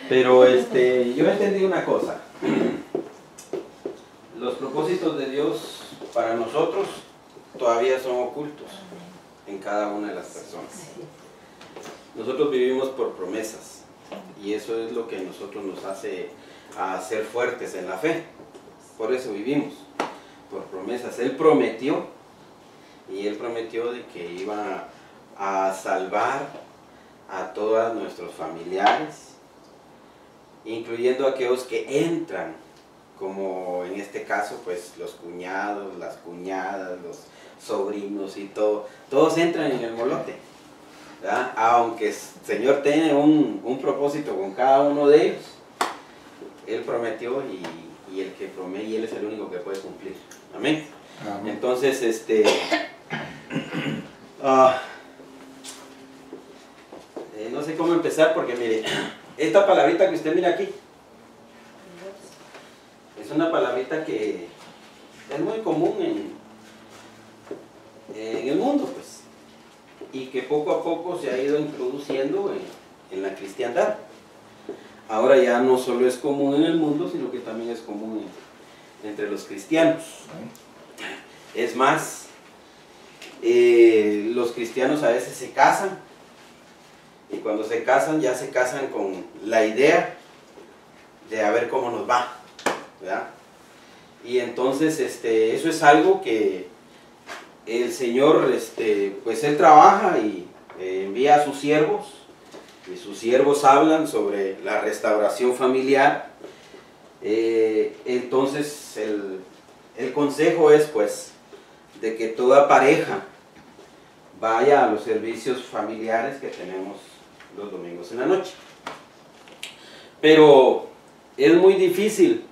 Pero yo entendí una cosa. Los propósitos de Dios para nosotros todavía son ocultos en cada una de las personas. Nosotros vivimos por promesas y eso es lo que a nosotros nos hace a ser fuertes en la fe. Por eso vivimos, por promesas. Él prometió, y Él prometió de que iba a salvar a todos nuestros familiares, incluyendo aquellos que entran, como en este caso, pues los cuñados, las cuñadas, los sobrinos y todo, todos entran en el molote, ¿verdad? Aunque el Señor tiene un propósito con cada uno de ellos, Él prometió y el que promete, y Él es el único que puede cumplir. Amén. Amén. Entonces, no sé cómo empezar porque mire, esta palabrita que usted mira aquí, es una palabrita que es muy común en el mundo, pues, y que poco a poco se ha ido introduciendo en la cristiandad. Ahora ya no solo es común en el mundo, sino que también es común entre los cristianos. Es más, los cristianos a veces se casan, y cuando se casan, ya se casan con la idea de a ver cómo nos va, ¿verdad? Y entonces eso es algo que el Señor, pues Él trabaja y envía a sus siervos, y sus siervos hablan sobre la restauración familiar. Entonces el consejo es pues de que toda pareja vaya a los servicios familiares que tenemos los domingos en la noche. Pero es muy difícil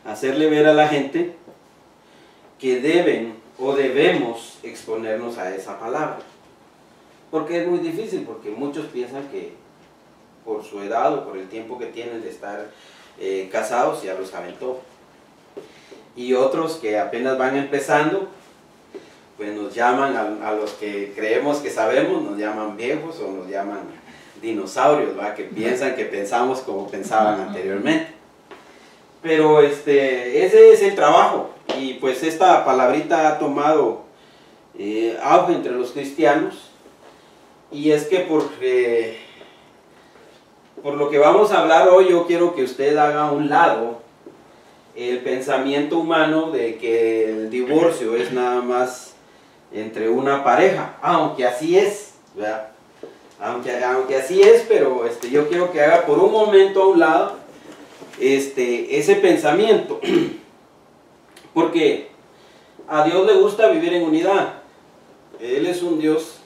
hacerle ver a la gente que deben o debemos exponernos a esa palabra. Porque es muy difícil, porque muchos piensan que por su edad o por el tiempo que tienen de estar casados ya lo saben todo. Y otros que apenas van empezando, pues nos llaman a los que creemos que sabemos, nos llaman viejos o nos llaman dinosaurios, ¿va? Que piensan que pensamos como pensaban anteriormente. Pero ese es el trabajo, y pues esta palabrita ha tomado auge entre los cristianos, y es que por lo que vamos a hablar hoy, yo quiero que usted haga a un lado el pensamiento humano de que el divorcio es nada más entre una pareja, aunque así es, ¿verdad? Aunque así es, pero yo quiero que haga por un momento a un lado ese pensamiento, porque a Dios le gusta vivir en unidad. Él es un Dios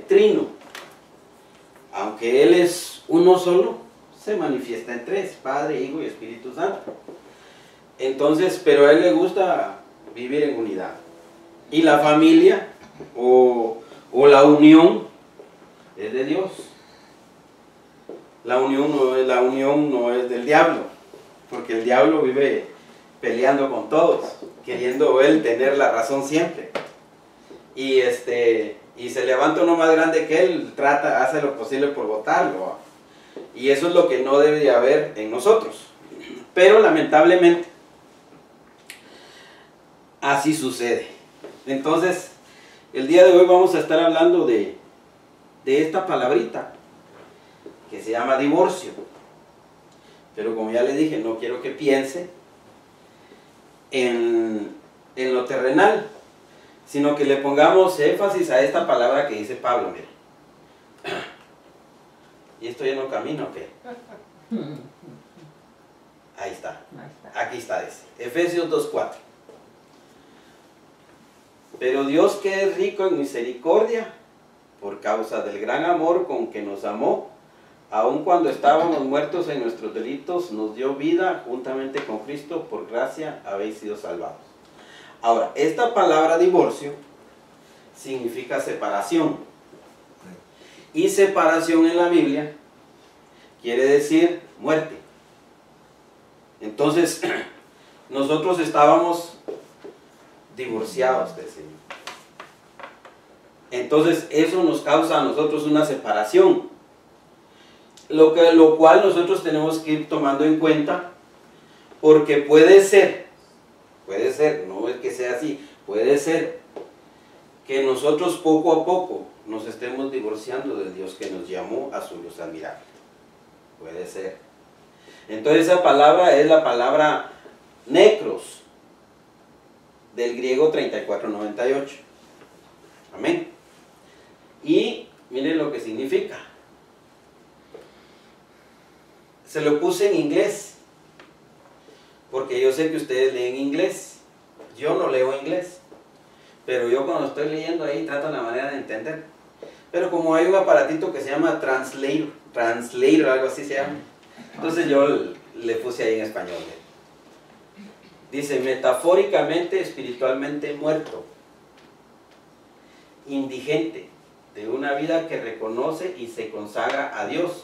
trino, aunque Él es uno solo, se manifiesta en tres: Padre, Hijo y Espíritu Santo. Entonces, pero a Él le gusta vivir en unidad, y la familia o la unión es de Dios. La unión no es del diablo, porque el diablo vive peleando con todos, queriendo él tener la razón siempre. Y se levanta uno más grande que él, hace lo posible por botarlo. Y eso es lo que no debe de haber en nosotros. Pero lamentablemente, así sucede. Entonces, el día de hoy vamos a estar hablando de esta palabrita que se llama divorcio. Pero como ya le dije, no quiero que piense en lo terrenal, sino que le pongamos énfasis a esta palabra que dice Pablo. Mire. ¿Y esto ya no camina o qué? Ahí está. Aquí está, dice Efesios 2:4. Pero Dios, que es rico en misericordia, por causa del gran amor con que nos amó, aun cuando estábamos muertos en nuestros delitos, nos dio vida juntamente con Cristo. Por gracia habéis sido salvados. Ahora, esta palabra divorcio significa separación. Y separación en la Biblia quiere decir muerte. Entonces, nosotros estábamos divorciados del Señor. Entonces, eso nos causa a nosotros una separación. lo cual nosotros tenemos que ir tomando en cuenta, porque puede ser, no es que sea así, puede ser que nosotros poco a poco nos estemos divorciando del Dios que nos llamó a su luz admirable. Puede ser. Entonces esa palabra es la palabra necros, del griego 3498. Amén. Y miren lo que significa. Se lo puse en inglés, porque yo sé que ustedes leen inglés. Yo no leo inglés, pero yo cuando estoy leyendo ahí trato la manera de entender. Pero como hay un aparatito que se llama Translator, algo así se llama, entonces yo le puse ahí en español. Dice, metafóricamente, espiritualmente muerto, indigente, de una vida que reconoce y se consagra a Dios,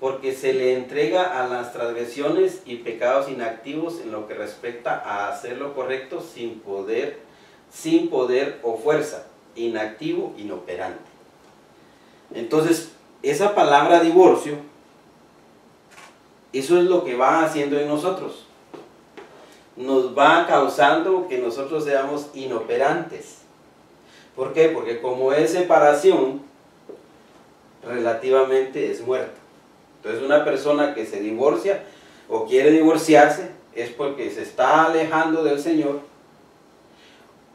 porque se le entrega a las transgresiones y pecados inactivos en lo que respecta a hacer lo correcto sin poder o fuerza, inactivo, inoperante. Entonces, esa palabra divorcio, eso es lo que va haciendo en nosotros. Nos va causando que nosotros seamos inoperantes. ¿Por qué? Porque como es separación, relativamente es muerta. Entonces una persona que se divorcia o quiere divorciarse es porque se está alejando del Señor,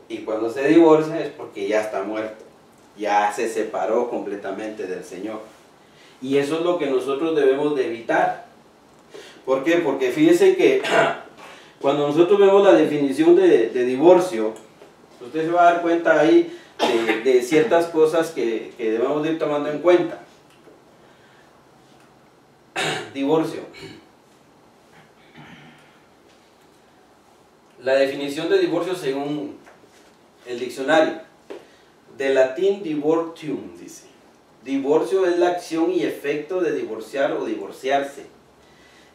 y cuando se divorcia es porque ya está muerto, ya se separó completamente del Señor. Y eso es lo que nosotros debemos de evitar. ¿Por qué? Porque fíjese que cuando nosotros vemos la definición de divorcio, usted se va a dar cuenta ahí de ciertas cosas que debemos de ir tomando en cuenta. Divorcio. La definición de divorcio según el diccionario, de latín divortium, dice. Divorcio es la acción y efecto de divorciar o divorciarse,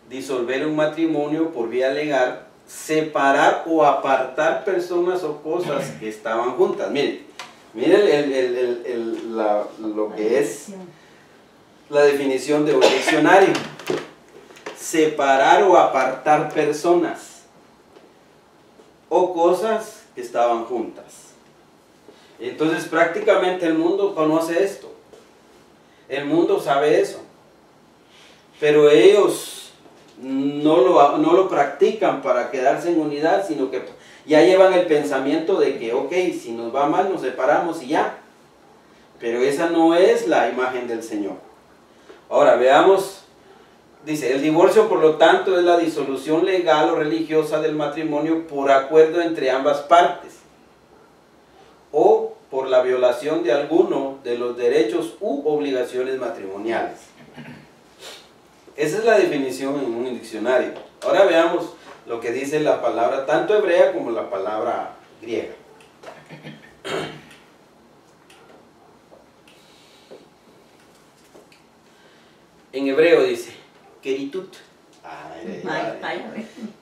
disolver un matrimonio por vía legal, separar o apartar personas o cosas que estaban juntas. Miren lo que es la definición de un diccionario. Separar o apartar personas o cosas que estaban juntas. Entonces prácticamente el mundo conoce esto. El mundo sabe eso. Pero ellos no lo practican para quedarse en unidad, sino que ya llevan el pensamiento de que, ok, si nos va mal nos separamos y ya. Pero esa no es la imagen del Señor. Ahora veamos. Dice, el divorcio por lo tanto es la disolución legal o religiosa del matrimonio por acuerdo entre ambas partes o por la violación de alguno de los derechos u obligaciones matrimoniales. Esa es la definición en un diccionario. Ahora veamos lo que dice la palabra tanto hebrea como la palabra griega. En hebreo dice keritut.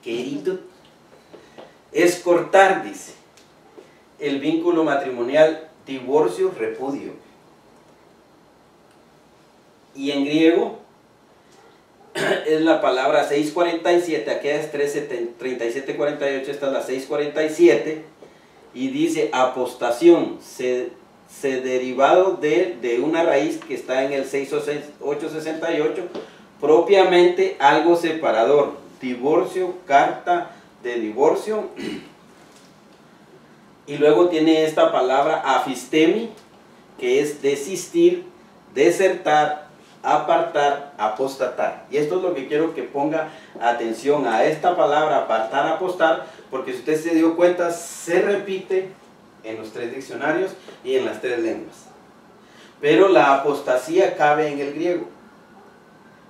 Keritut es cortar, dice, el vínculo matrimonial, divorcio, repudio. Y en griego es la palabra 647, aquí es 3748, esta es la 647, y dice apostación, se derivado de una raíz que está en el 6868, propiamente algo separador, divorcio, carta de divorcio, y luego tiene esta palabra afistemi, que es desistir, desertar, apartar, apostatar. Y esto es lo que quiero que ponga atención a esta palabra, apartar, apostar, porque si usted se dio cuenta, se repite en los 3 diccionarios y en las 3 lenguas. Pero la apostasía cabe en el griego.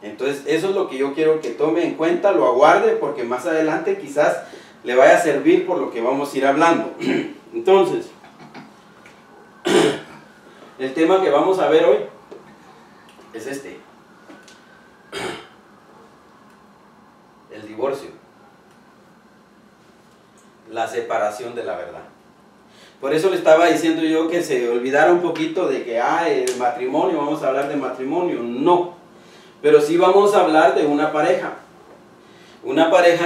Entonces eso es lo que yo quiero que tome en cuenta, lo aguarde, porque más adelante quizás le vaya a servir por lo que vamos a ir hablando. Entonces, el tema que vamos a ver hoy es este: el divorcio, la separación de la verdad. Por eso le estaba diciendo yo que se olvidara un poquito de que el matrimonio, vamos a hablar de matrimonio. No, pero sí vamos a hablar de una pareja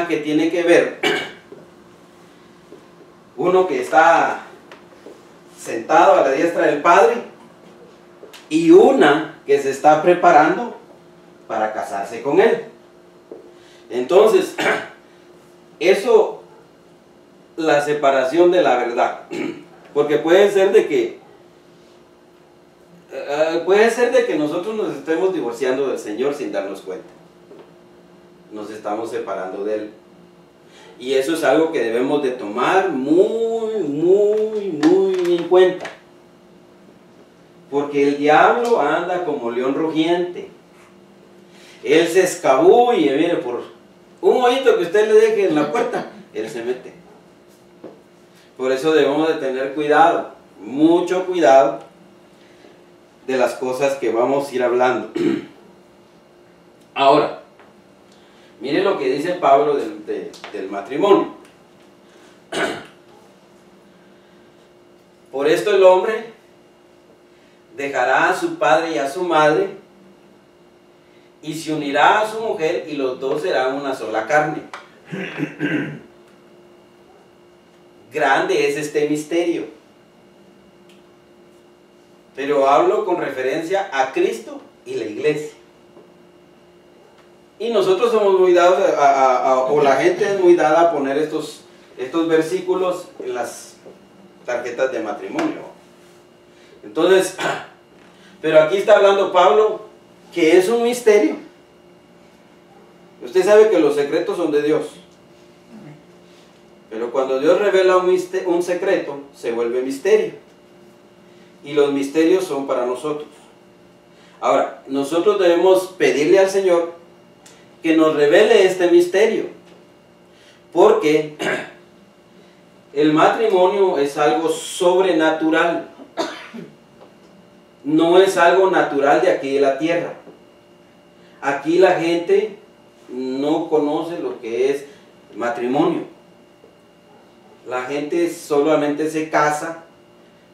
que tiene que ver, uno que está sentado a la diestra del Padre y una que se está preparando para casarse con Él. Entonces, eso, la separación de la verdad, porque puede ser de que nosotros nos estemos divorciando del Señor sin darnos cuenta. Nos estamos separando de Él. Y eso es algo que debemos de tomar muy en cuenta. Porque el diablo anda como león rugiente. Él se escabulle, mire, por un hoyito que usted le deje en la puerta, él se mete. Por eso debemos de tener cuidado, mucho cuidado de las cosas que vamos a ir hablando. Ahora, mire lo que dice Pablo del matrimonio. Por esto el hombre dejará a su padre y a su madre y se unirá a su mujer y los dos serán una sola carne. Grande es este misterio. Pero hablo con referencia a Cristo y la iglesia. Y nosotros somos muy dados o la gente es muy dada a poner estos versículos en las tarjetas de matrimonio. Entonces, pero aquí está hablando Pablo que es un misterio. Usted sabe que los secretos son de Dios. Pero cuando Dios revela un secreto, se vuelve misterio. Y los misterios son para nosotros. Ahora, nosotros debemos pedirle al Señor que nos revele este misterio. Porque el matrimonio es algo sobrenatural. No es algo natural de aquí de la tierra. Aquí la gente no conoce lo que es matrimonio. La gente solamente se casa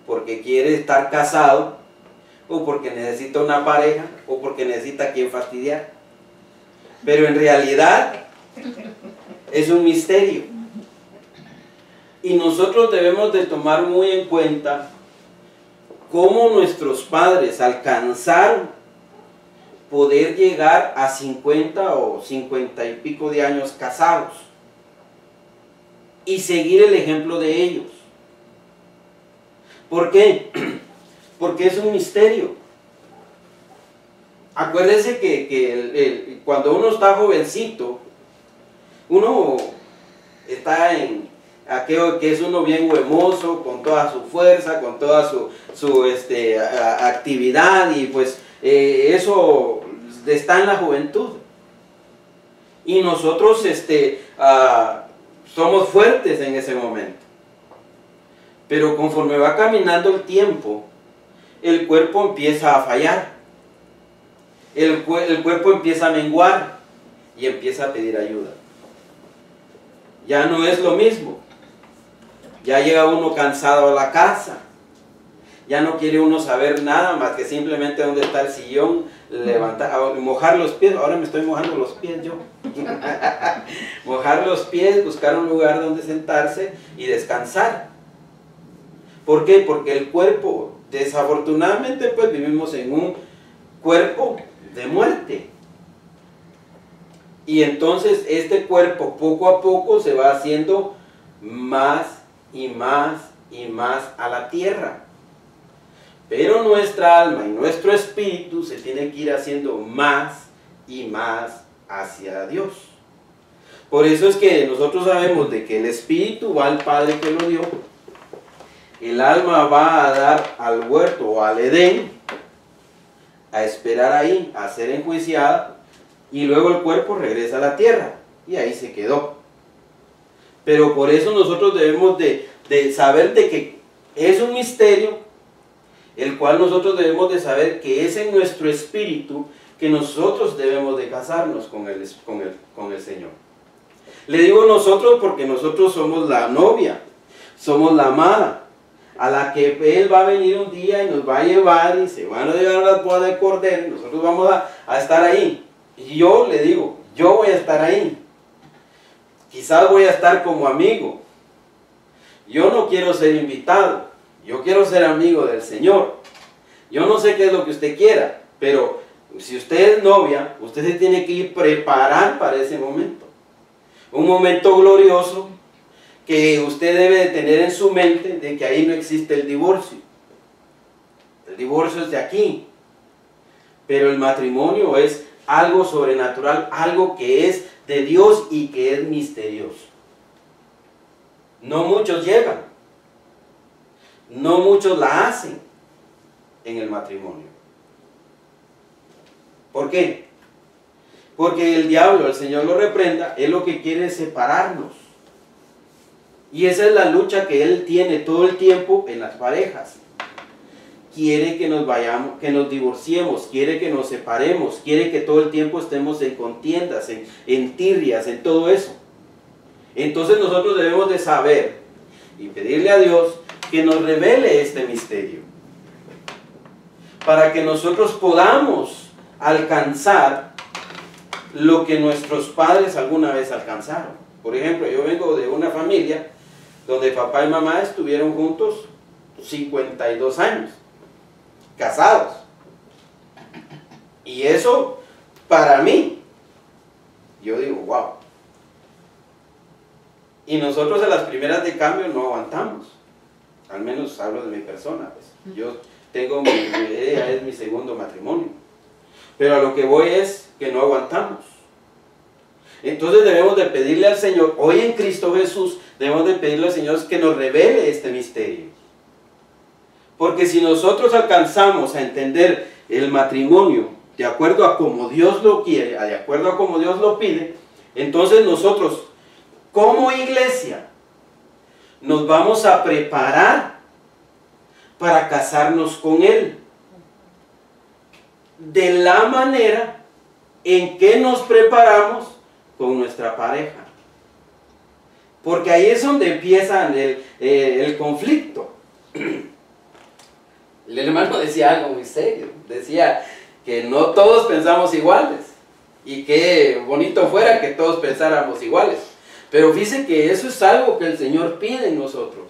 porque quiere estar casado, o porque necesita una pareja, o porque necesita a quien fastidiar. Pero en realidad es un misterio. Y nosotros debemos de tomar muy en cuenta cómo nuestros padres alcanzaron poder llegar a 50 o 50 y pico de años casados y seguir el ejemplo de ellos. ¿Por qué? Porque es un misterio. Acuérdese que cuando uno está jovencito, uno está en aquello que es uno bien huemoso, con toda su fuerza, con toda su actividad, y pues eso está en la juventud. Y nosotros somos fuertes en ese momento. Pero conforme va caminando el tiempo, el cuerpo empieza a fallar. El cuerpo empieza a menguar y empieza a pedir ayuda. Ya no es lo mismo. Ya llega uno cansado a la casa. Ya no quiere uno saber nada más que simplemente dónde está el sillón, levantar, mojar los pies. Ahora me estoy mojando los pies yo. Mojar los pies, buscar un lugar donde sentarse y descansar. ¿Por qué? Porque el cuerpo, desafortunadamente, pues vivimos en un cuerpo de muerte. Y entonces este cuerpo poco a poco se va haciendo más y más y más a la tierra. Pero nuestra alma y nuestro espíritu se tiene que ir haciendo más y más hacia Dios. Por eso es que nosotros sabemos de que el espíritu va al Padre que lo dio, el alma va a dar al huerto o al Edén, a esperar ahí, a ser enjuiciada, y luego el cuerpo regresa a la tierra, y ahí se quedó. Pero por eso nosotros debemos de saber de que es un misterio, el cual nosotros debemos de saber que es en nuestro espíritu que nosotros debemos de casarnos con el Señor. Le digo nosotros porque nosotros somos la novia, somos la amada, a la que Él va a venir un día y nos va a llevar y se van a llevar a las bodas del Cordero, y nosotros vamos a estar ahí. Y yo le digo, yo voy a estar ahí. Quizás voy a estar como amigo. Yo no quiero ser invitado. Yo quiero ser amigo del Señor. Yo no sé qué es lo que usted quiera, pero si usted es novia, usted se tiene que ir preparar para ese momento. Un momento glorioso que usted debe de tener en su mente de que ahí no existe el divorcio. El divorcio es de aquí. Pero el matrimonio es algo sobrenatural, algo que es de Dios y que es misterioso. No muchos llegan. No muchos la hacen en el matrimonio. ¿Por qué? Porque el diablo, el Señor lo reprenda, él lo que quiere es separarnos. Y esa es la lucha que él tiene todo el tiempo en las parejas. Quiere que nos vayamos, que nos divorciemos, quiere que nos separemos, quiere que todo el tiempo estemos en contiendas, en tirrias, en todo eso. Entonces nosotros debemos de saber y pedirle a Dios que nos revele este misterio, para que nosotros podamos alcanzar lo que nuestros padres alguna vez alcanzaron. Por ejemplo, yo vengo de una familia donde papá y mamá estuvieron juntos 52 años, casados. Y eso, para mí, yo digo, wow. Y nosotros en las primeras de cambio no aguantamos. Al menos hablo de mi persona, pues. Yo tengo ella es mi segundo matrimonio. Pero a lo que voy es que no aguantamos. Entonces debemos de pedirle al Señor, hoy en Cristo Jesús, debemos de pedirle al Señor que nos revele este misterio. Porque si nosotros alcanzamos a entender el matrimonio de acuerdo a como Dios lo quiere, de acuerdo a como Dios lo pide, entonces nosotros, como iglesia, nos vamos a preparar para casarnos con Él. De la manera en que nos preparamos con nuestra pareja. Porque ahí es donde empieza el conflicto. El hermano decía algo muy serio. Decía que no todos pensamos iguales. Y qué bonito fuera que todos pensáramos iguales. Pero fíjense que eso es algo que el Señor pide en nosotros.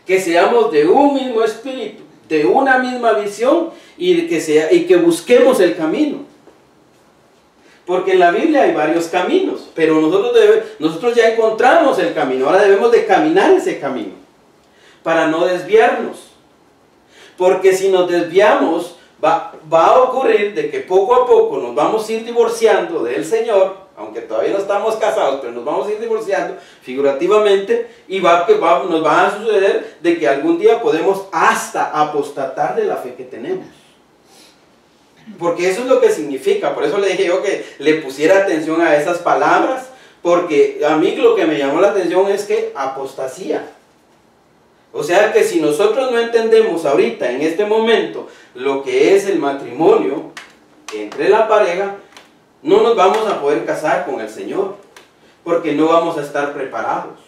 Que seamos de un mismo espíritu, de una misma visión y que busquemos el camino. Porque en la Biblia hay varios caminos, pero nosotros ya encontramos el camino. Ahora debemos de caminar ese camino para no desviarnos. Porque si nos desviamos, va a ocurrir de que poco a poco nos vamos a ir divorciando del Señor, aunque todavía no estamos casados, pero nos vamos a ir divorciando figurativamente, y nos va a suceder de que algún día podemos hasta apostatar de la fe que tenemos. Porque eso es lo que significa. Por eso le dije yo que le pusiera atención a esas palabras, porque a mí lo que me llamó la atención es que apostasía. O sea que si nosotros no entendemos ahorita, en este momento, lo que es el matrimonio entre la pareja, no nos vamos a poder casar con el Señor, porque no vamos a estar preparados.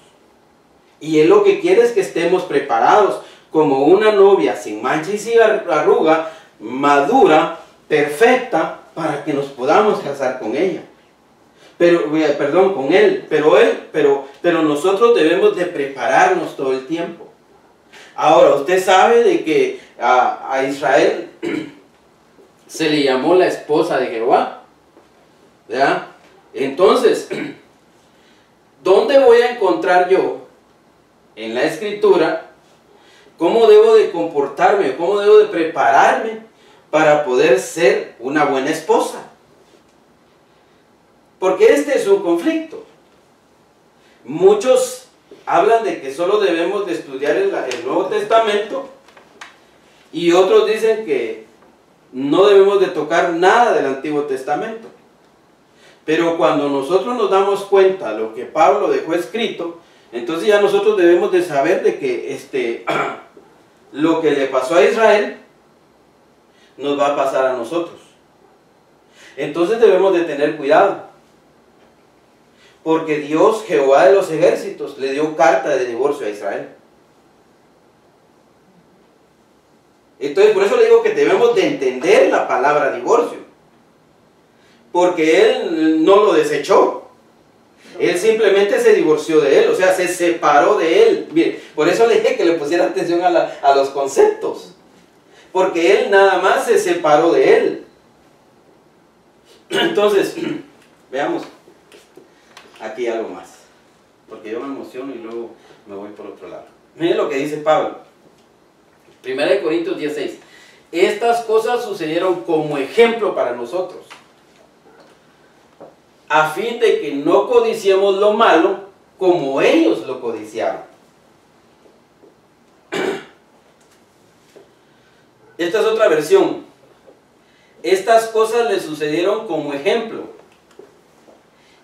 Y Él lo que quiere es que estemos preparados como una novia sin mancha y sin arruga, madura, perfecta, para que nos podamos casar con ella. Con Él. Pero nosotros debemos de prepararnos todo el tiempo. Ahora, usted sabe de que a Israel se le llamó la esposa de Jehová, ¿verdad? Entonces, ¿dónde voy a encontrar yo en la Escritura cómo debo de comportarme, cómo debo de prepararme para poder ser una buena esposa? Porque este es un conflicto. Muchos hablan de que solo debemos de estudiar el Nuevo Testamento, y otros dicen que no debemos de tocar nada del Antiguo Testamento. Pero cuando nosotros nos damos cuenta de lo que Pablo dejó escrito, entonces ya nosotros debemos de saber de que lo que le pasó a Israel nos va a pasar a nosotros. Entonces debemos de tener cuidado. Porque Dios, Jehová de los ejércitos, le dio carta de divorcio a Israel. Entonces por eso le digo que debemos de entender la palabra divorcio. porque él no lo desechó. Él simplemente se divorció de él, o sea, se separó de él. Bien, por eso le dije que le pusiera atención a los conceptos. Porque él nada más se separó de él. Entonces, veamos. Aquí algo más. Porque yo me emociono y luego me voy por otro lado. Miren lo que dice Pablo. 1 Corintios 10:6. Estas cosas sucedieron como ejemplo para nosotros, a fin de que no codiciemos lo malo como ellos lo codiciaron. Esta es otra versión. Estas cosas le sucedieron como ejemplo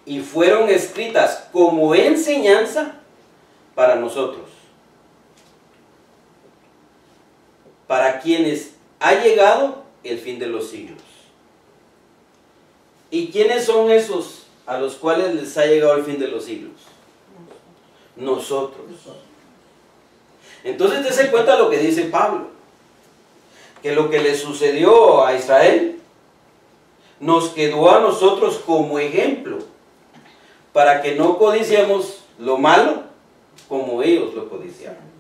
y fueron escritas como enseñanza para nosotros, para quienes ha llegado el fin de los siglos. ¿Y quiénes son esos a los cuales les ha llegado el fin de los siglos? Nosotros. Entonces dése cuenta lo que dice Pablo, que lo que le sucedió a Israel nos quedó a nosotros como ejemplo, para que no codiciemos lo malo como ellos lo codiciaron.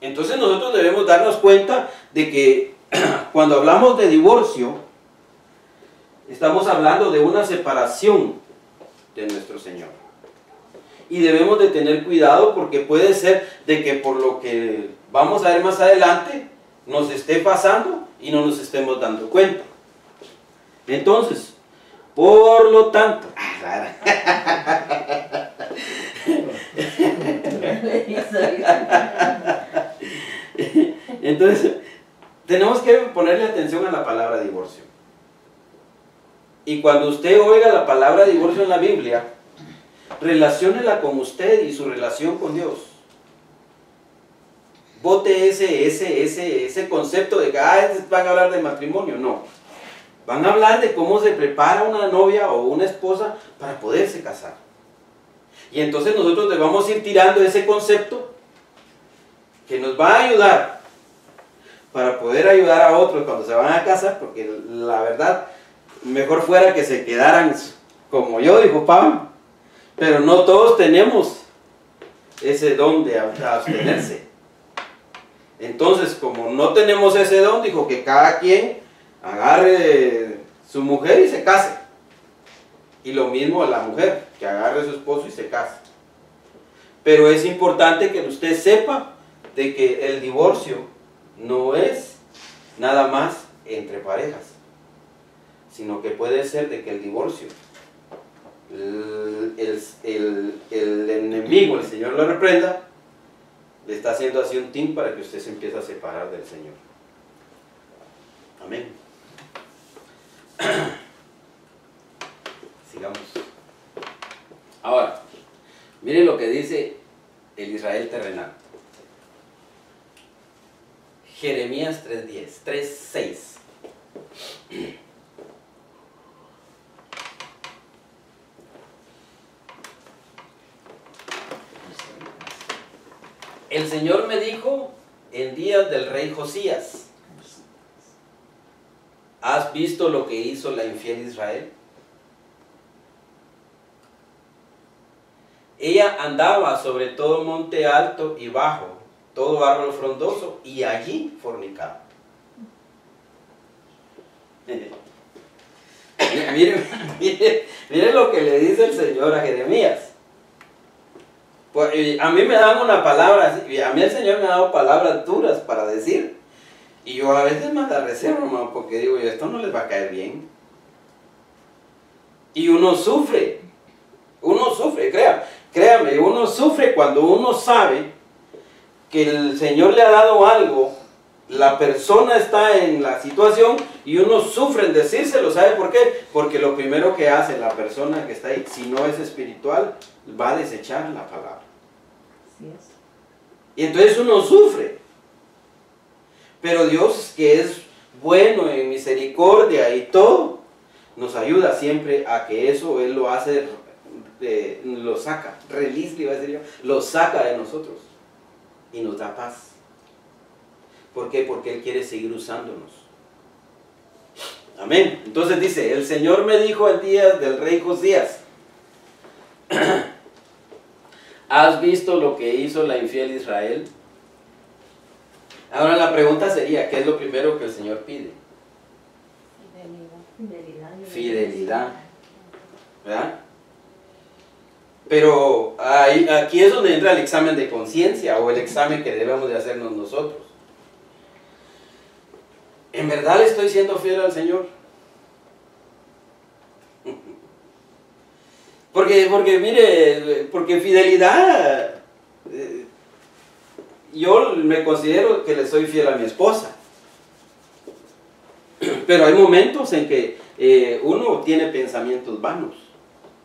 Entonces nosotros debemos darnos cuenta de que cuando hablamos de divorcio, estamos hablando de una separación de nuestro Señor. Y debemos de tener cuidado, porque puede ser de que por lo que vamos a ver más adelante nos esté pasando y no nos estemos dando cuenta. Entonces, por lo tanto, entonces tenemos que ponerle atención a la palabra divorcio. Y cuando usted oiga la palabra divorcio en la Biblia, relaciónela con usted y su relación con Dios. Bote ese concepto de que van a hablar de matrimonio. No. Van a hablar de cómo se prepara una novia o una esposa para poderse casar. Y entonces nosotros le vamos a ir tirando ese concepto que nos va a ayudar para poder ayudar a otros cuando se van a casar, porque la verdad, mejor fuera que se quedaran como yo, dijo Pablo. Pero no todos tenemos ese don de abstenerse. Entonces, como no tenemos ese don, dijo que cada quien agarre su mujer y se case. Y lo mismo a la mujer, que agarre a su esposo y se case. Pero es importante que usted sepa de que el divorcio no es nada más entre parejas, sino que puede ser de que el divorcio, el enemigo, el Señor lo reprenda, le está haciendo así un team para que usted se empiece a separar del Señor. Amén. Sigamos. Ahora, miren lo que dice el Israel terrenal. Jeremías 3:6. El Señor me dijo en días del rey Josías: ¿has visto lo que hizo la infiel Israel? Ella andaba sobre todo monte alto y bajo, todo árbol frondoso, y allí fornicaba. Miren lo que le dice el Señor a Jeremías. Pues, a mí me dan una palabra, a mí el Señor me ha dado palabras duras para decir, y yo a veces me la reservo, hermano, porque digo, esto no les va a caer bien. Y uno sufre, créame, uno sufre cuando uno sabe que el Señor le ha dado algo, la persona está en la situación y uno sufre en decírselo. ¿Sabe por qué? Porque lo primero que hace la persona que está ahí, si no es espiritual, va a desechar la palabra. Así es. Y entonces uno sufre. Pero Dios, que es bueno en misericordia y todo, nos ayuda siempre a que eso Él lo hace, lo saca, release, le iba a decir yo, lo saca de nosotros y nos da paz. ¿Por qué? Porque Él quiere seguir usándonos. Amén. Amén. Entonces dice, el Señor me dijo en días del rey Josías, ¿has visto lo que hizo la infiel Israel? Ahora la pregunta sería, ¿qué es lo primero que el Señor pide? Fidelidad. ¿Verdad? Pero aquí es donde entra el examen de conciencia o el examen que debemos de hacernos nosotros. ¿En verdad le estoy siendo fiel al Señor? Porque mire, porque fidelidad, yo me considero que le soy fiel a mi esposa. Pero hay momentos en que uno tiene pensamientos vanos.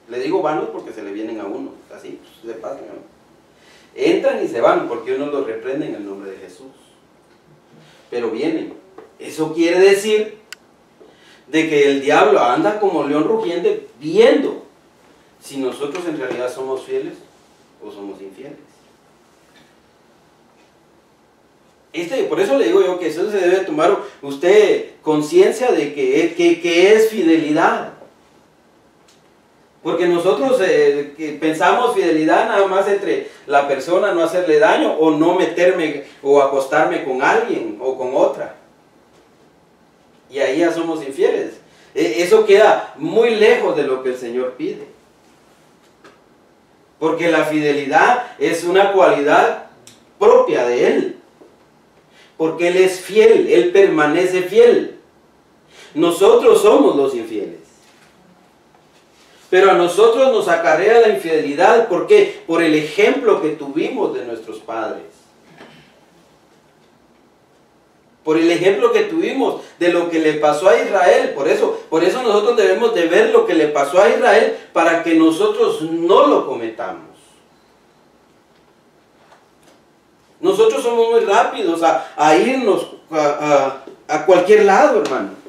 Le digo vanos porque se le vienen a uno, así, pues, se pasan. Entran y se van porque uno los reprende en el nombre de Jesús. Pero vienen. Eso quiere decir de que el diablo anda como león rugiente viendo si nosotros en realidad somos fieles o somos infieles. Por eso le digo yo que eso se debe tomar usted conciencia de que es fidelidad. Porque nosotros que pensamos fidelidad nada más entre la persona, no hacerle daño o no meterme o acostarme con alguien o con otra. Y ahí ya somos infieles. Eso queda muy lejos de lo que el Señor pide. Porque la fidelidad es una cualidad propia de Él. Porque Él es fiel, Él permanece fiel. Nosotros somos los infieles. Pero a nosotros nos acarrea la infidelidad. ¿Por qué? Por el ejemplo que tuvimos de nuestros padres. Por el ejemplo que tuvimos de lo que le pasó a Israel. Por eso nosotros debemos de ver lo que le pasó a Israel para que nosotros no lo cometamos. Nosotros somos muy rápidos a irnos a cualquier lado, hermano.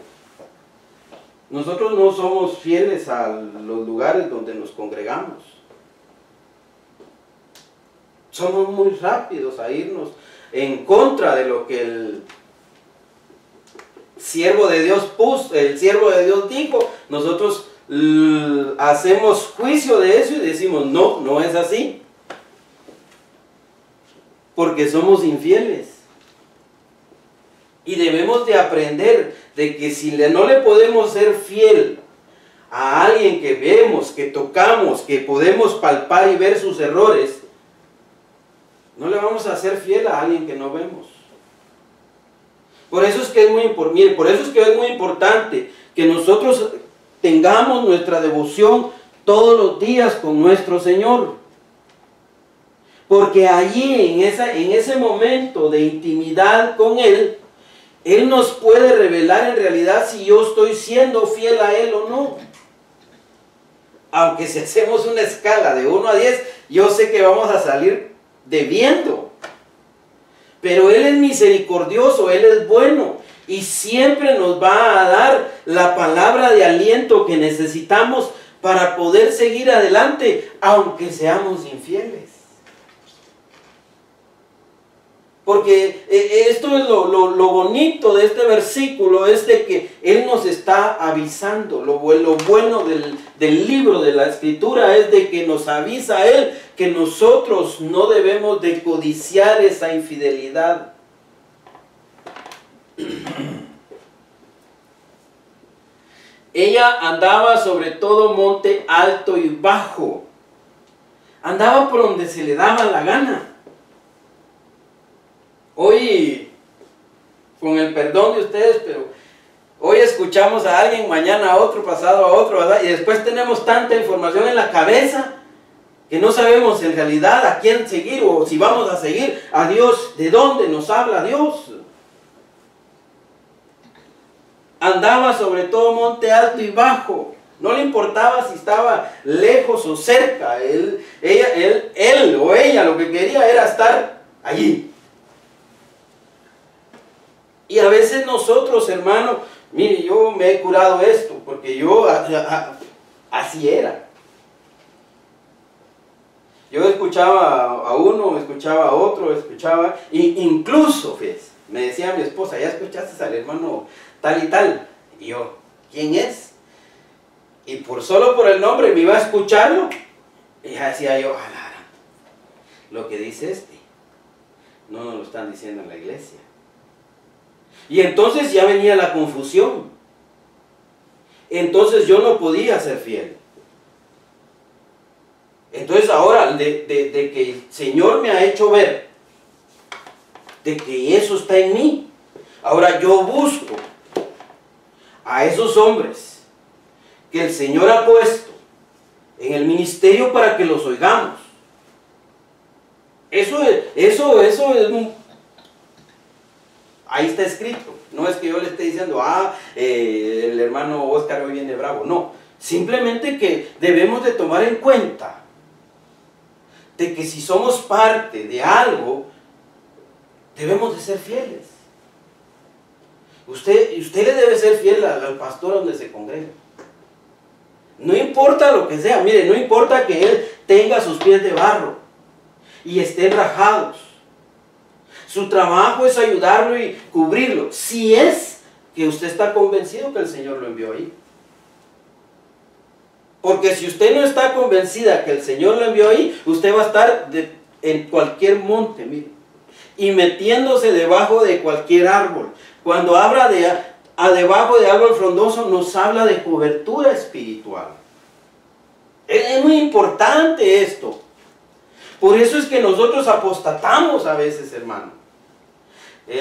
Nosotros no somos fieles a los lugares donde nos congregamos. Somos muy rápidos a irnos en contra de lo que el siervo de Dios puso, el siervo de Dios dijo. Nosotros hacemos juicio de eso y decimos, no, no es así. Porque somos infieles. Y debemos de aprender de que si no le podemos ser fiel a alguien que vemos, que tocamos, que podemos palpar y ver sus errores, no le vamos a ser fiel a alguien que no vemos. Por eso es que es muy importante que nosotros tengamos nuestra devoción todos los días con nuestro Señor. Porque allí, en ese momento de intimidad con Él, Él nos puede revelar en realidad si yo estoy siendo fiel a Él o no. Aunque si hacemos una escala de 1 a 10, yo sé que vamos a salir debiendo. Pero Él es misericordioso, Él es bueno y siempre nos va a dar la palabra de aliento que necesitamos para poder seguir adelante, aunque seamos infieles. Porque esto es lo bonito de este versículo, es de que Él nos está avisando. Lo bueno del libro de la Escritura es de que nos avisa a Él que nosotros no debemos de codiciar esa infidelidad. Ella andaba sobre todo monte alto y bajo. Andaba por donde se le daba la gana. Hoy, con el perdón de ustedes, pero hoy escuchamos a alguien, mañana a otro, pasado a otro, ¿verdad? Y después tenemos tanta información en la cabeza que no sabemos en realidad a quién seguir o si vamos a seguir a Dios, de dónde nos habla Dios. Andaba sobre todo monte alto y bajo. No le importaba si estaba lejos o cerca. Él o ella lo que quería era estar allí. Y a veces nosotros, hermano, mire, yo me he curado esto, porque yo así era. Yo escuchaba a uno, escuchaba a otro, incluso, fíjese, me decía mi esposa, ¿ya escuchaste al hermano tal y tal? Y yo, ¿quién es? Y solo por el nombre me iba a escucharlo. Y ya decía yo, lo que dice este, no nos lo están diciendo en la iglesia. Y entonces ya venía la confusión. Entonces yo no podía ser fiel. Entonces ahora, de que el Señor me ha hecho ver, de que eso está en mí, ahora yo busco a esos hombres que el Señor ha puesto en el ministerio para que los oigamos. Eso es ahí está escrito. No es que yo le esté diciendo, el hermano Oscar hoy viene bravo. No, simplemente que debemos de tomar en cuenta de que si somos parte de algo, debemos de ser fieles. Usted le debe ser fiel al pastor donde se congrega. No importa lo que sea, mire, no importa que él tenga sus pies de barro y estén rajados. Su trabajo es ayudarlo y cubrirlo, si es que usted está convencido que el Señor lo envió ahí. Porque si usted no está convencida que el Señor lo envió ahí, usted va a estar en cualquier monte, mire, y metiéndose debajo de cualquier árbol. Cuando habla debajo de árbol frondoso, nos habla de cobertura espiritual. Es muy importante esto. Por eso es que nosotros apostatamos a veces, hermano.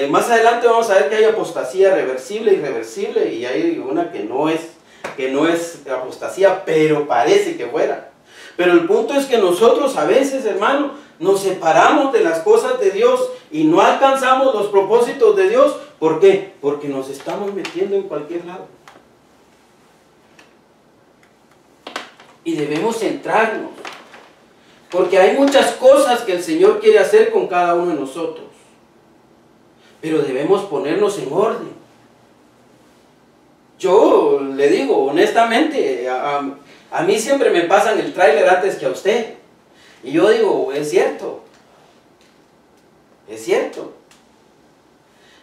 Más adelante vamos a ver que hay apostasía reversible e irreversible, y hay una que no es apostasía, pero parece que fuera. Pero el punto es que nosotros a veces, hermano, nos separamos de las cosas de Dios y no alcanzamos los propósitos de Dios. ¿Por qué? Porque nos estamos metiendo en cualquier lado. Y debemos centrarnos, porque hay muchas cosas que el Señor quiere hacer con cada uno de nosotros, pero debemos ponernos en orden. Yo le digo honestamente, a mí siempre me pasan el tráiler antes que a usted, y yo digo, es cierto, es cierto.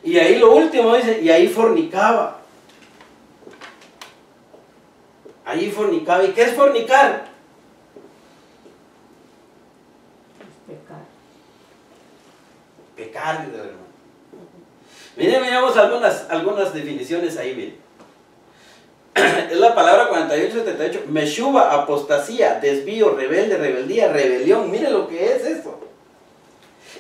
Y ahí lo último dice, y ahí fornicaba. Ahí fornicaba. ¿Y qué es fornicar? Pecar, hermano. Miren, miramos algunas definiciones ahí, miren. Es la palabra 48-78. Meshuba, apostasía, desvío, rebelde, rebeldía, rebelión. Miren lo que es eso.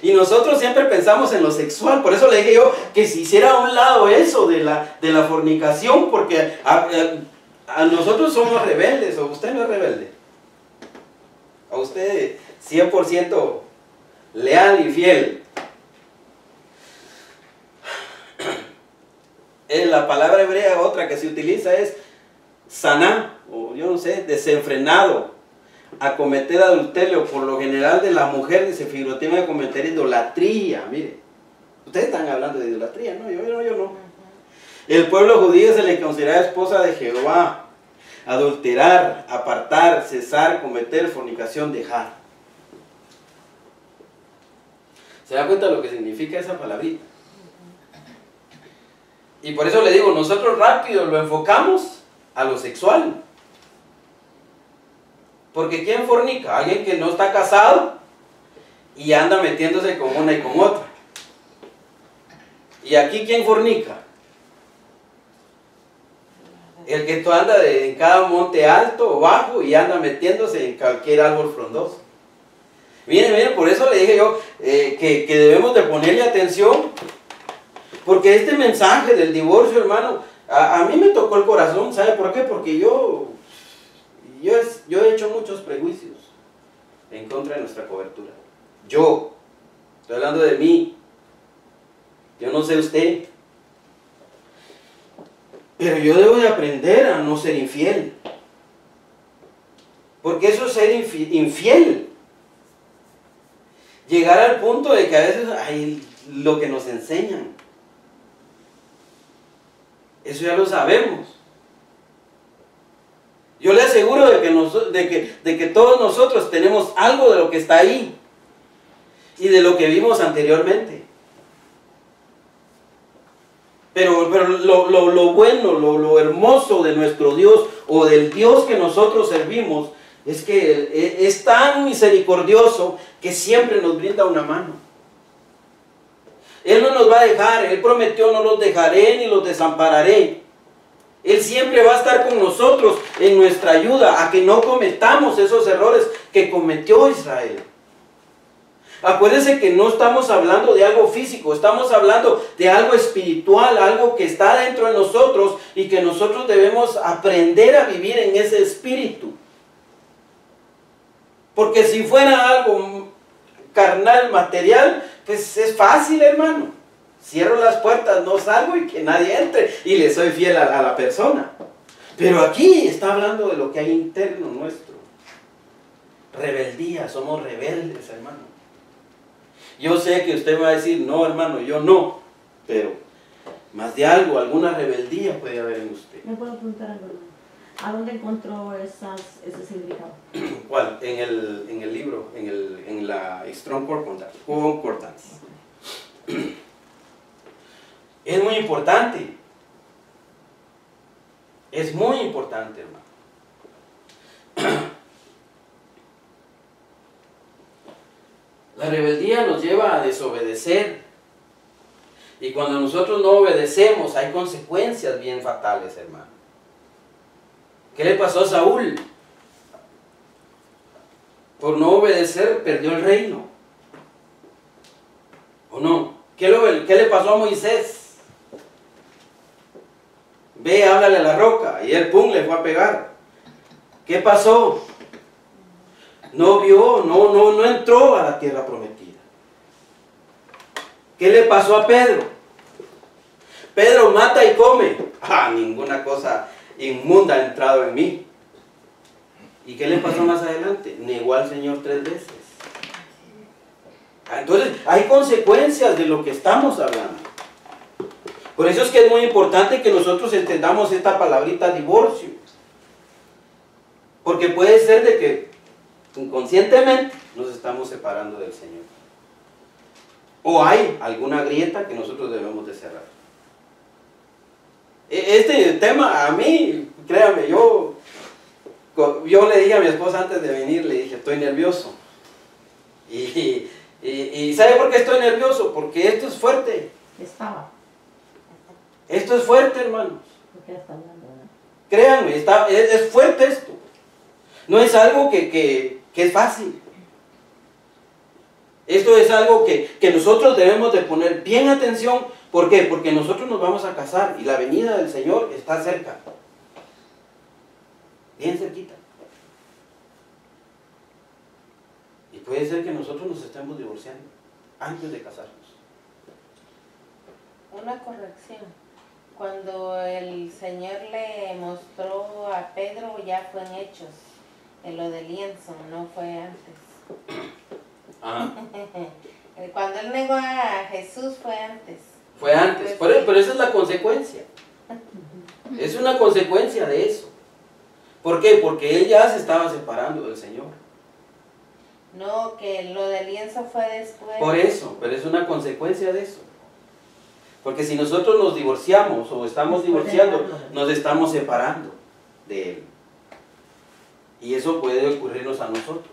Y nosotros siempre pensamos en lo sexual. Por eso le dije yo que se hiciera a un lado eso de la fornicación, porque a nosotros somos rebeldes. ¿O usted no es rebelde? ¿A usted 100% leal y fiel? La palabra hebrea otra que se utiliza es saná, o yo no sé, desenfrenado, a cometer adulterio. Por lo general de la mujer dice figurativamente a cometer idolatría. Mire, ustedes están hablando de idolatría, ¿no? Yo no. El pueblo judío se le considera esposa de Jehová. Adulterar, apartar, cesar, cometer, fornicación, dejar. ¿Se da cuenta de lo que significa esa palabrita? Y por eso le digo, nosotros rápido lo enfocamos a lo sexual. Porque ¿quién fornica? Alguien que no está casado y anda metiéndose con una y con otra. ¿Y aquí quién fornica? El que tú anda en cada monte alto o bajo y anda metiéndose en cualquier árbol frondoso. Miren, por eso le dije yo que debemos de ponerle atención. Porque este mensaje del divorcio, hermano, a mí me tocó el corazón. ¿Sabe por qué? Porque yo he hecho muchos prejuicios en contra de nuestra cobertura. Yo, estoy hablando de mí. Yo no sé usted. Pero yo debo de aprender a no ser infiel. Porque eso es ser infiel. Llegar al punto de que a veces hay lo que nos enseñan. Eso ya lo sabemos. Yo le aseguro de que todos nosotros tenemos algo de lo que está ahí y de lo que vimos anteriormente. Pero lo bueno, lo hermoso de nuestro Dios o del Dios que nosotros servimos es que es tan misericordioso que siempre nos brinda una mano. Él no nos va a dejar, Él prometió: no los dejaré ni los desampararé. Él siempre va a estar con nosotros en nuestra ayuda a que no cometamos esos errores que cometió Israel. Acuérdense que no estamos hablando de algo físico, estamos hablando de algo espiritual, algo que está dentro de nosotros y que nosotros debemos aprender a vivir en ese espíritu. Porque si fuera algo carnal, material, pues es fácil, hermano. Cierro las puertas, no salgo y que nadie entre y le soy fiel a la persona. Pero aquí está hablando de lo que hay interno nuestro. Rebeldía, somos rebeldes, hermano. Yo sé que usted va a decir: no, hermano, yo no. Pero más de algo, alguna rebeldía puede haber en usted. ¿Me puedo preguntar algo? ¿A dónde encontró ese significado? ¿Cuál? En el libro, en la Strong Concordance. Es muy importante. Es muy importante, hermano. La rebeldía nos lleva a desobedecer. Y cuando nosotros no obedecemos, hay consecuencias bien fatales, hermano. ¿Qué le pasó a Saúl? Por no obedecer, perdió el reino. ¿O no? ¿Qué le pasó a Moisés? Ve, háblale a la roca. Y él, pum, le fue a pegar. ¿Qué pasó? No vio, no entró a la tierra prometida. ¿Qué le pasó a Pedro? Pedro mata y come. Ninguna cosa inmunda ha entrado en mí. ¿Y qué le pasó más adelante? Negó al Señor 3 veces. Entonces, hay consecuencias de lo que estamos hablando. Por eso es que es muy importante que nosotros entendamos esta palabrita divorcio. Porque puede ser de que inconscientemente nos estamos separando del Señor. O hay alguna grieta que nosotros debemos de cerrar. Este tema a mí, créame, yo le dije a mi esposa antes de venir, le dije: estoy nervioso. Y ¿sabe por qué estoy nervioso? Porque esto es fuerte. Esto es fuerte, hermanos. ¿Por qué está hablando, verdad? Créanme, es fuerte esto. No es algo que es fácil. Esto es algo que nosotros debemos de poner bien atención. ¿Por qué? Porque nosotros nos vamos a casar y la venida del Señor está cerca. Bien cerquita. Y puede ser que nosotros nos estemos divorciando antes de casarnos. Una corrección. Cuando el Señor le mostró a Pedro, ya fue en Hechos. En lo del lienzo, no fue antes. Cuando él negó a Jesús fue antes. Fue antes, pero esa es la consecuencia. Es una consecuencia de eso. ¿Por qué? Porque él ya se estaba separando del Señor. No, que lo del lienzo fue después. Por eso, pero es una consecuencia de eso. Porque si nosotros nos divorciamos o estamos divorciando, nos estamos separando de Él. Y eso puede ocurrirnos a nosotros.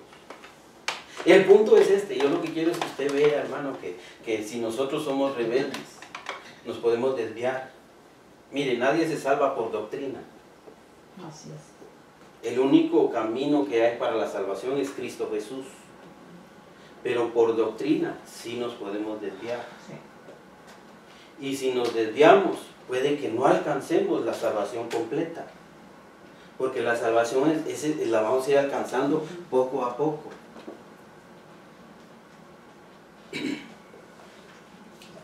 El punto es este. Yo lo que quiero es que usted vea, hermano, que si nosotros somos rebeldes, nos podemos desviar. Mire, nadie se salva por doctrina. Así es. El único camino que hay para la salvación es Cristo Jesús. Pero por doctrina sí nos podemos desviar. Sí. Y si nos desviamos, puede que no alcancemos la salvación completa. Porque la salvación la vamos a ir alcanzando poco a poco.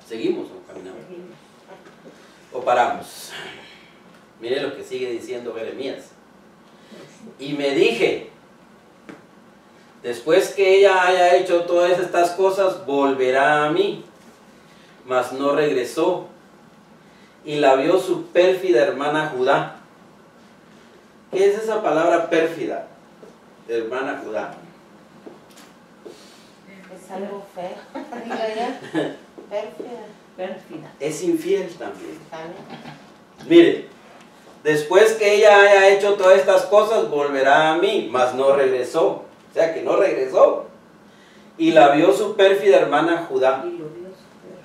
¿Seguimos o caminamos? ¿O paramos? Mire lo que sigue diciendo Jeremías. Y me dije, después que ella haya hecho todas estas cosas, volverá a mí. Mas no regresó. Y la vio su pérfida hermana Judá. ¿Qué es esa palabra pérfida, hermana Judá? Es algo feo. Digo yo. Pérfida. Pérfida. es infiel también. ¿Saben? Mire, después que ella haya hecho todas estas cosas, volverá a mí, mas no regresó. O sea que no regresó. Y la vio su pérfida hermana Judá. Y lo vio su pérfida.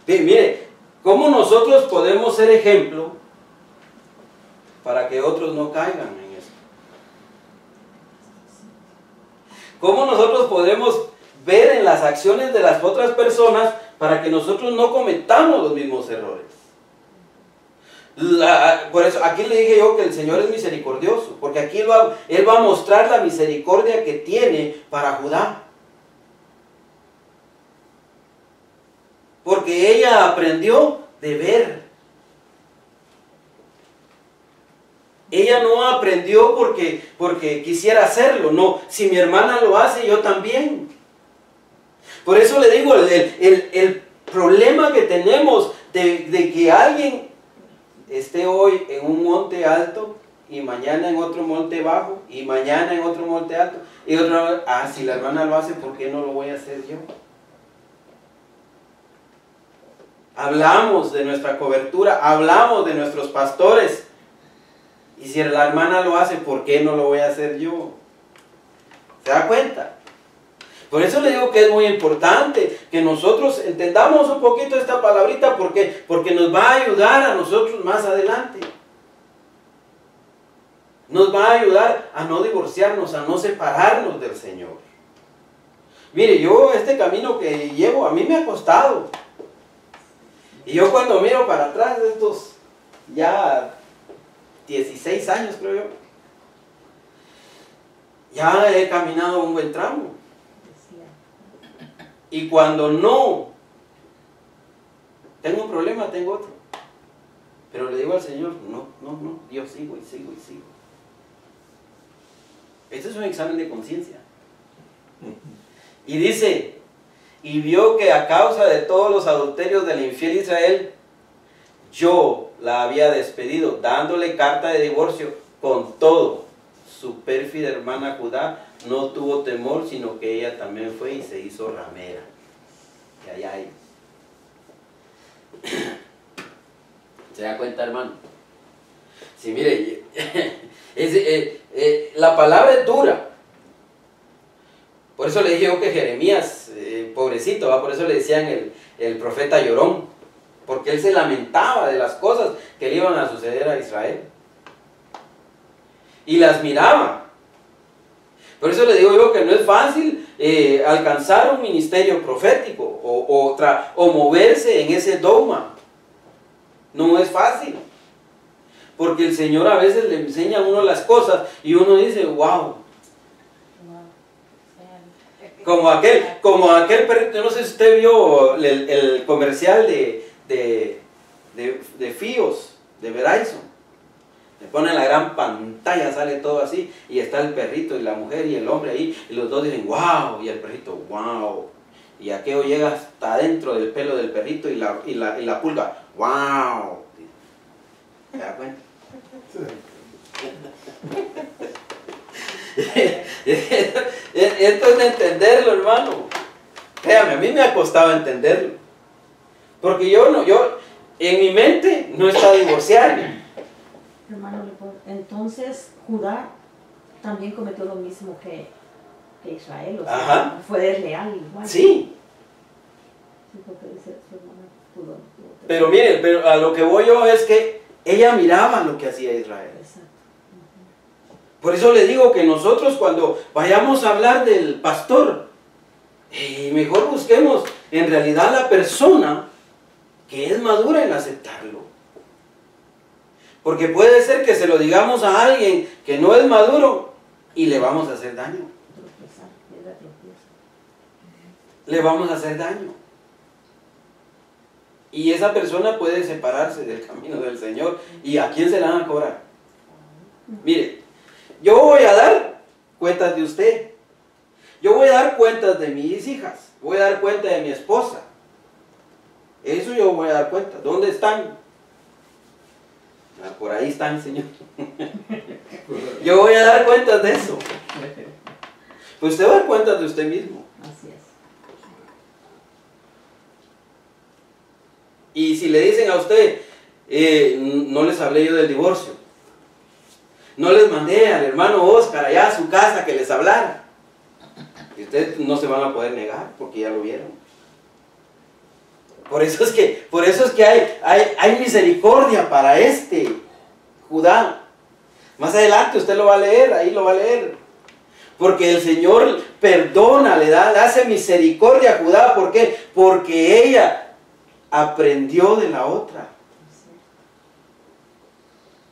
Bien, mire, ¿cómo nosotros podemos ser ejemplo para que otros no caigan en eso? ¿Cómo nosotros podemos ver en las acciones de las otras personas para que nosotros no cometamos los mismos errores? Por eso aquí le dije yo que el Señor es misericordioso, porque aquí Él va a mostrar la misericordia que tiene para Judá. Porque ella aprendió de ver. Ella no aprendió porque quisiera hacerlo, no. Si mi hermana lo hace, yo también. Por eso le digo, el problema que tenemos de que alguien esté hoy en un monte alto y mañana en otro monte bajo y mañana en otro monte alto y otro, si la hermana lo hace, ¿por qué no lo voy a hacer yo? Hablamos de nuestra cobertura, hablamos de nuestros pastores, y si la hermana lo hace, ¿por qué no lo voy a hacer yo? ¿Se da cuenta? Por eso le digo que es muy importante que nosotros entendamos un poquito esta palabrita, porque nos va a ayudar a nosotros más adelante. Nos va a ayudar a no divorciarnos, a no separarnos del Señor. Mire, yo este camino que llevo, a mí me ha costado. Y yo cuando miro para atrás de estos ya 16 años, creo yo, ya he caminado un buen tramo. Y cuando no tengo un problema, tengo otro. Pero le digo al Señor, no, yo sigo y sigo y sigo. Este es un examen de conciencia. Y dice, y vio que a causa de todos los adulterios del infiel Israel, yo la había despedido, dándole carta de divorcio. Con todo, su pérfida hermana Judá no tuvo temor, sino que ella también fue y se hizo ramera. Y allá hay. ¿Se da cuenta, hermano? Sí, mire, la palabra es dura. Por eso le dije yo que Jeremías, pobrecito, ¿va? Por eso le decían el profeta llorón, porque él se lamentaba de las cosas que le iban a suceder a Israel. Y las miraba. Por eso le digo yo que no es fácil alcanzar un ministerio profético o moverse en ese dogma. No es fácil. Porque el Señor a veces le enseña a uno las cosas y uno dice, wow. Como aquel perrito, yo no sé si usted vio el comercial de Fíos, de Verizon. Le ponen la gran pantalla, sale todo así, y está el perrito y la mujer y el hombre ahí, y los dos dicen, wow, y el perrito, wow. Y aquello llega hasta dentro del pelo del perrito y la pulga, wow. ¿Se da cuenta? Esto es de entenderlo, hermano. Créame, a mí me ha costado entenderlo. Porque yo en mi mente no está divorciarme. Hermano, entonces Judá también cometió lo mismo que Israel, o sea, Ajá. fue desleal igual. Sí. Sí, porque dice su hermana Judá. Pero mire, pero a lo que voy yo es que ella miraba lo que hacía Israel. Exacto. Por eso le digo que nosotros cuando vayamos a hablar del pastor, mejor busquemos en realidad la persona que es madura en aceptarlo. Porque puede ser que se lo digamos a alguien que no es maduro y le vamos a hacer daño. Le vamos a hacer daño. Y esa persona puede separarse del camino del Señor. ¿Y a quién se la van a cobrar? Mire, yo voy a dar cuentas de usted. Yo voy a dar cuentas de mis hijas. Voy a dar cuenta de mi esposa. Eso yo voy a dar cuenta. ¿Dónde están? Por ahí están, Señor. Yo voy a dar cuentas de eso. Pues usted va a dar cuentas de usted mismo. Así es. a usted, no les hablé yo del divorcio. No les mandé al hermano Oscar allá a su casa que les hablara. Y ustedes no se van a poder negar porque ya lo vieron. Por eso es que hay misericordia para Judá. Más adelante usted lo va a leer, ahí lo va a leer. Porque el Señor perdona, le hace misericordia a Judá. ¿Por qué? Porque ella aprendió de la otra.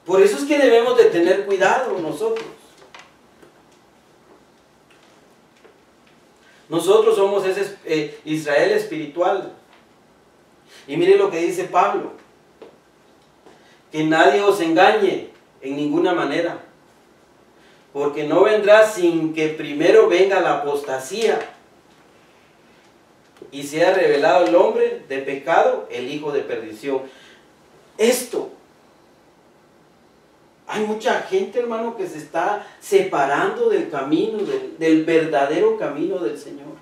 Por eso es que debemos de tener cuidado nosotros. Nosotros somos ese Israel espiritual. Y miren lo que dice Pablo. Que nadie os engañe en ninguna manera. Porque no vendrá sin que primero venga la apostasía y sea revelado el hombre de pecado, el hijo de perdición. Hay mucha gente, hermano, que se está separando del camino, del verdadero camino del Señor.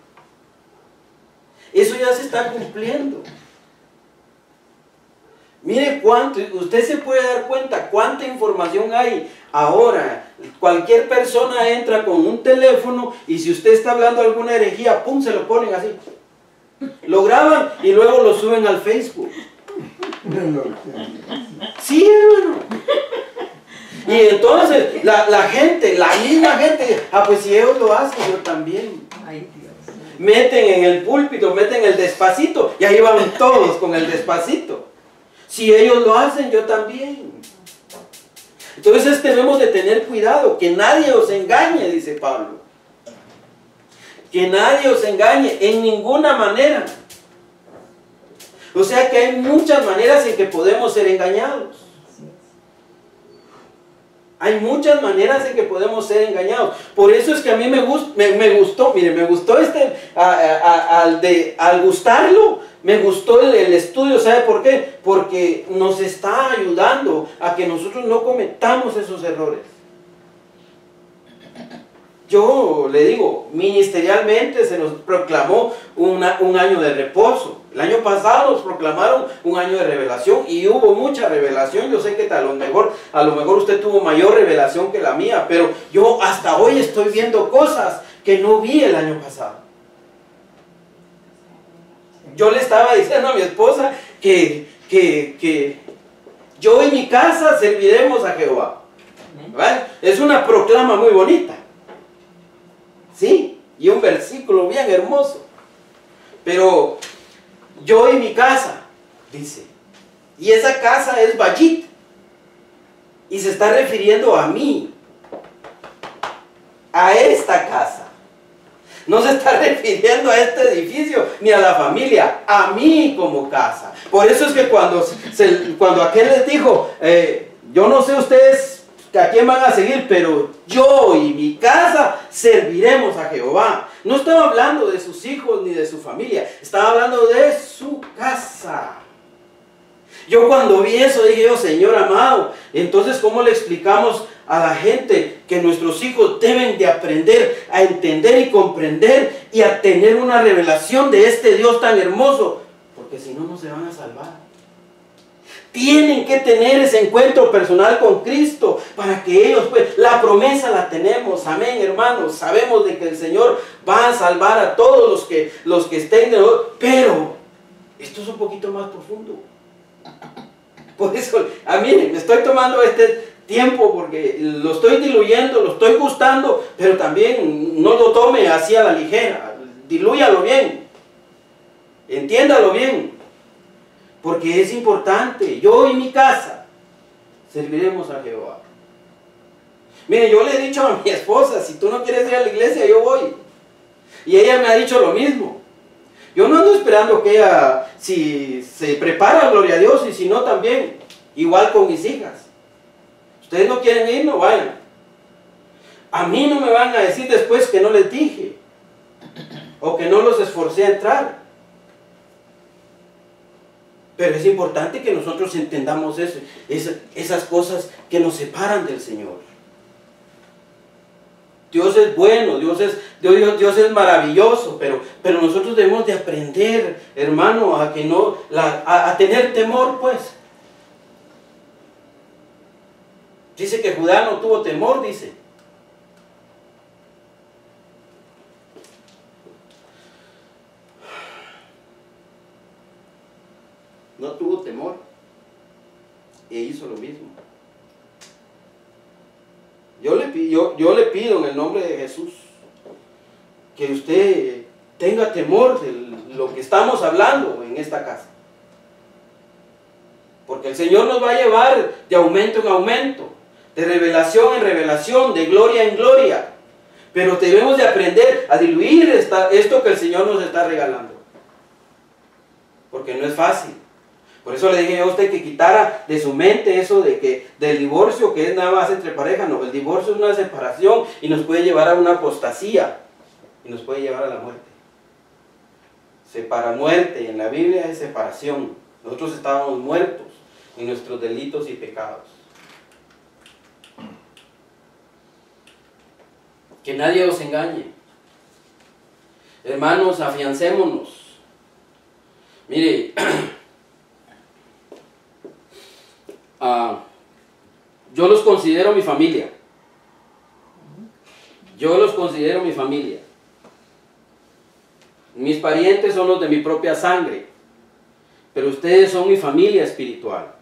Eso ya se está cumpliendo. Mire usted se puede dar cuenta cuánta información hay ahora. Cualquier persona entra con un teléfono y si usted está hablando alguna herejía, ¡pum!, se lo ponen así. Lo graban y luego lo suben al Facebook. Sí, hermano. Y entonces la misma gente, pues si ellos lo hacen, yo también. Ay, Dios. Meten en el púlpito, meten el Despacito y ahí van todos con el Despacito. Si ellos lo hacen, yo también. Entonces debemos de tener cuidado, que nadie os engañe, dice Pablo. Que nadie os engañe en ninguna manera. O sea que hay muchas maneras en que podemos ser engañados. Hay muchas maneras en que podemos ser engañados. Por eso es que a mí me gustó, mire, me gustó al gustarlo, me gustó el estudio. ¿Sabe por qué? Porque nos está ayudando a que nosotros no cometamos esos errores. Yo le digo, ministerialmente se nos proclamó un año de reposo. El año pasado nos proclamaron un año de revelación y hubo mucha revelación. Yo sé que a lo mejor usted tuvo mayor revelación que la mía, pero yo hasta hoy estoy viendo cosas que no vi el año pasado. Yo le estaba diciendo a mi esposa que yo y mi casa serviremos a Jehová. ¿Vale? Es una proclama muy bonita. Sí, y un versículo bien hermoso. Pero yo y mi casa, dice, y esa casa es Bayit, y se está refiriendo a mí, a esta casa. No se está refiriendo a este edificio ni a la familia, a mí como casa. Por eso es que cuando aquel les dijo, yo no sé ustedes a quién van a seguir, pero yo y mi casa serviremos a Jehová. No estaba hablando de sus hijos ni de su familia, estaba hablando de su casa. Yo cuando vi eso dije yo, Señor amado, entonces ¿cómo le explicamos a la gente que nuestros hijos deben de aprender a entender y comprender y a tener una revelación de este Dios tan hermoso? Porque si no, no se van a salvar. Tienen que tener ese encuentro personal con Cristo para que ellos, pues, la promesa la tenemos, amén, hermanos. Sabemos de que el Señor va a salvar a todos los que estén de nosotros, pero esto es un poquito más profundo. Por eso, miren, me estoy tomando este tiempo porque lo estoy diluyendo, lo estoy gustando, pero también no lo tome así a la ligera. Dilúyalo bien, entiéndalo bien. Porque es importante, yo y mi casa serviremos a Jehová. Mire, yo le he dicho a mi esposa, si tú no quieres ir a la iglesia, yo voy. Y ella me ha dicho lo mismo. Yo no ando esperando que ella, si se prepara, gloria a Dios, y si no también, igual con mis hijas. Ustedes no quieren ir, no vayan. A mí no me van a decir después que no les dije, o que no los esforcé a entrar. Pero es importante que nosotros entendamos esas cosas que nos separan del Señor. Dios es bueno, Dios es maravilloso, pero nosotros debemos de aprender, hermano, a que no, a tener temor, pues. Dice que Judá no tuvo temor, dice. No tuvo temor e hizo lo mismo. Yo le pido en el nombre de Jesús que usted tenga temor de lo que estamos hablando en esta casa. Porque el Señor nos va a llevar de aumento en aumento, de revelación en revelación, de gloria en gloria. Pero debemos de aprender a diluir esto que el Señor nos está regalando. Porque no es fácil. Por eso le dije a usted que quitara de su mente eso del divorcio, que es nada más entre pareja. No, el divorcio es una separación y nos puede llevar a una apostasía y nos puede llevar a la muerte. Muerte, en la Biblia es separación. Nosotros estábamos muertos en nuestros delitos y pecados. Que nadie os engañe. Hermanos, afiancémonos. Mire, yo los considero mi familia. Yo los considero mi familia. Mis parientes son los de mi propia sangre, pero ustedes son mi familia espiritual.